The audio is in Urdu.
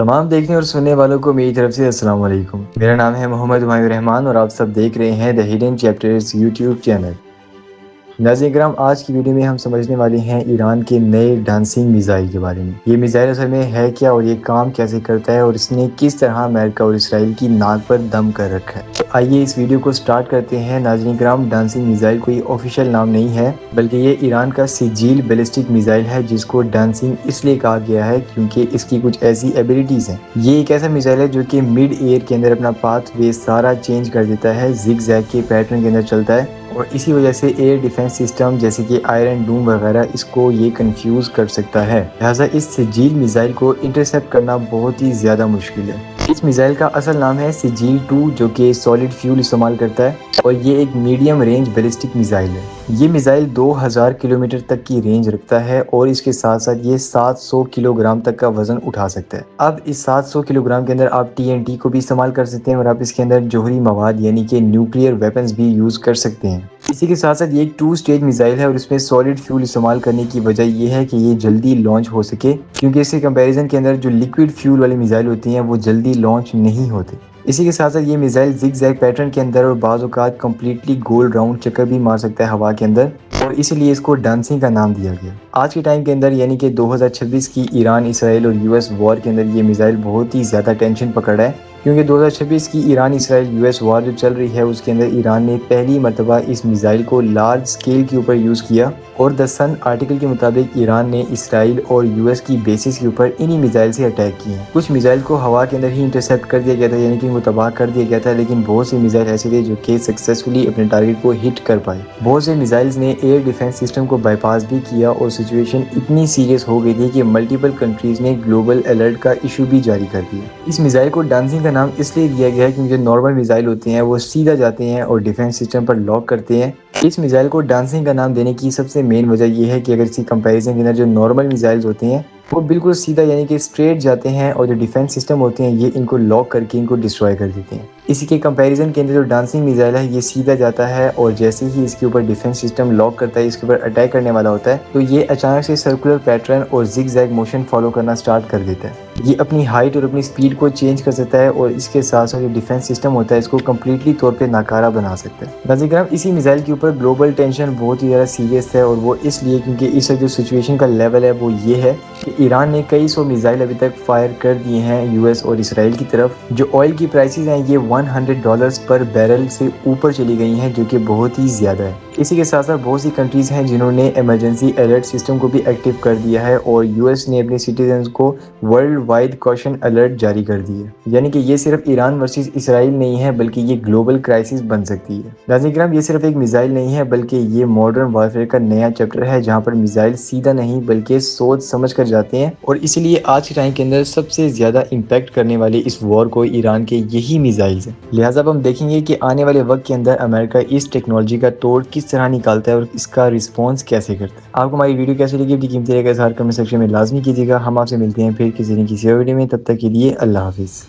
تمام دیکھنے اور سننے والوں کو میری طرف سے السلام علیکم۔ میرا نام ہے محمد ہمایوں رحمان اور آپ سب دیکھ رہے ہیں the hidden chapters YouTube channel. ناظرین کرام، آج کی ویڈیو میں ہم سمجھنے والے ہیں ایران کے نئے ڈانسنگ میزائل کے بارے میں۔ یہ میزائل اصل میں ہے کیا اور یہ کام کیسے کرتا ہے اور اس نے کس طرح امریکہ اور اسرائیل کی ناک پر دم کر رکھا ہے۔ تو آئیے اس ویڈیو کو سٹارٹ کرتے ہیں۔ ناظرین کرام، ڈانسنگ میزائل کوئی آفیشیل نام نہیں ہے بلکہ یہ ایران کا سجیل بیلسٹک میزائل ہے جس کو ڈانسنگ اس لیے کہا گیا ہے کیونکہ اس کی کچھ ایسی ایبیلٹیز ہیں۔ یہ ایک ایسا میزائل ہے جو کہ مڈ ایئر کے اندر اپنا پاتھ وے سارا چینج کر دیتا ہے، زگ زیگ کے پیٹرن کے اندر چلتا ہے اور اسی وجہ سے ایئر ڈیفنس سسٹم جیسے کہ آئرن ڈوم وغیرہ اس کو یہ کنفیوز کر سکتا ہے۔ لہٰذا اس سجیل میزائل کو انٹرسیپٹ کرنا بہت ہی زیادہ مشکل ہے۔ اس میزائل کا اصل نام ہے سجیل 2 جو کہ سالڈ فیول استعمال کرتا ہے اور یہ ایک میڈیم رینج بیلسٹک میزائل ہے۔ یہ میزائل 2000 کلومیٹر تک کی رینج رکھتا ہے اور اس کے ساتھ ساتھ یہ 700 کلو گرام تک کا وزن اٹھا سکتا ہے۔ اب اس 700 کلو گرام کے اندر آپ TNT کو بھی استعمال کر سکتے ہیں اور آپ اس کے اندر جوہری مواد یعنی کہ نیوکلیئر ویپنز بھی یوز کر سکتے ہیں۔ اسی کے ساتھ ساتھ یہ ایک 2 اسٹیج میزائل ہے اور اس میں سالڈ فیول استعمال کرنے کی وجہ یہ ہے کہ یہ جلدی لانچ ہو سکے کیونکہ اس کے کمپیریزن کے اندر جو لیکوڈ فیول والے میزائل ہوتی ہیں وہ جلدی لانچ نہیں ہوتے۔ اسی کے ساتھ ساتھ یہ میزائل زگ زیگ پیٹرن کے اندر اور بعض اوقات کمپلیٹلی گول راؤنڈ چکر بھی مار سکتا ہے ہوا کے اندر اور اسی لیے اس کو ڈانسنگ کا نام دیا گیا۔ آج کے ٹائم کے اندر یعنی کہ 2026 کی ایران اسرائیل اور US وار کے اندر یہ میزائل بہت ہی زیادہ ٹینشن پکڑ رہا ہے کیونکہ 2026 کی ایران اسرائیل US وار جو چل رہی ہے اس کے اندر ایران نے پہلی مرتبہ اس میزائل کو لارج سکیل کے اوپر یوز کیا اور دی سن آرٹیکل کے مطابق ایران نے اسرائیل اور US کی بیسز کے اوپر انہی میزائل سے اٹیک کیے ہیں۔ کچھ میزائل کو ہوا کے اندر ہی انٹرسیپٹ کر دیا گیا تھا یعنی کہ ان کو تباہ کر دیا گیا تھا، لیکن بہت سے میزائل ایسے تھے جو کہ سکسیسفلی اپنے ٹارگٹ کو ہٹ کر پائے۔ بہت سے میزائلز نے ایئر ڈیفنس سسٹم کو بائی پاس بھی کیا اور سچویشن اتنی سیریس ہو گئی تھی کہ ملٹیپل کنٹریز نے گلوبل الرٹ کا ایشو بھی جاری کر دیا۔ اس میزائل کو ڈانسنگ کا نام اس لیے دیا گیا ہے کیونکہ جو نارمل میزائل ہوتے ہیں وہ سیدھا جاتے ہیں اور ڈیفنس سسٹم پر لاک کرتے ہیں۔ اس میزائل کو ڈانسنگ کا نام دینے کی سب سے مین وجہ یہ ہے کہ اگر اسی کمپیریزن کے اندر جو نارمل میزائلز ہوتے ہیں وہ بالکل سیدھا یعنی کہ اسٹریٹ جاتے ہیں اور جو ڈیفنس سسٹم ہوتے ہیں یہ ان کو لاک کر کے ان کو ڈسٹرائے کر دیتے ہیں۔ اسی کے کمپیریزن کے اندر جو ڈانسنگ میزائل ہے یہ سیدھا جاتا ہے اور جیسے ہی اس کے اوپر ڈیفنس سسٹم لاک کرتا ہے، اس کے اوپر اٹیک کرنے والا ہوتا ہے تو یہ اچانک سے سرکولر پیٹرن اور زگ زیگ موشن فالو کرنا سٹارٹ کر دیتا ہے۔ یہ اپنی ہائٹ اور اپنی سپیڈ کو چینج کر سکتا ہے اور اس کے ساتھ ساتھ جو ڈیفنس سسٹم ہوتا ہے اس کو کمپلیٹلی طور پہ ناکارہ بنا سکتا ہے۔ ناظرین کرام، اسی میزائل کے اوپر گلوبل ٹینشن بہت ہی زیادہ سیریس ہے اور وہ اس لیے کیونکہ اس وقت جو سچویشن کا لیول ہے وہ یہ ہے کہ ایران نے کئی سو میزائل ابھی تک فائر کر دیے ہیں US اور اسرائیل کی طرف۔ جو آئل کی پرائسز ہیں یہ $100 پر بیرل سے اوپر چلی گئی ہیں جو کہ بہت ہی زیادہ ہے۔ اسی کے ساتھ ساتھ بہت سی کنٹریز ہیں جنہوں نے ایمرجنسی الرٹ سسٹم کو بھی ایکٹیو کر دیا ہے اور US نے اپنے سٹیزنز کو ورلڈ وائڈ کوشن الرٹ جاری کر دی ہے، یعنی کہ یہ صرف ایران ورسز اسرائیل نہیں ہے بلکہ یہ گلوبل کرائسس بن سکتی ہے۔ ناظرین کرام، یہ صرف ایک میزائل نہیں ہے بلکہ یہ ماڈرن وارفیئر کا نیا چیپٹر ہے جہاں پر میزائل سیدھا نہیں بلکہ سوچ سمجھ کر جاتے ہیں اور اسی لیے آج کے ٹائم کے اندر سب سے زیادہ امپیکٹ کرنے والے اس وار کو ایران کے یہی میزائلز ہیں۔ لہٰذا اب ہم دیکھیں گے کہ آنے والے وقت کے اندر امریکہ اس ٹیکنالوجی کا توڑ کس طرح نکالتا ہے اور اس کا رسپانس کیسے کرتا ہے۔ آپ کو ہماری ویڈیو کیسی لگی اپنی قیمتی رائے کا اظہار کمنٹ سیکشن میں لازمی کیجیے گا۔ ہم آپ سے ملتے ہیں پھر کسی دن کسی اور ویڈیو میں، تب تک کے لیے اللہ حافظ۔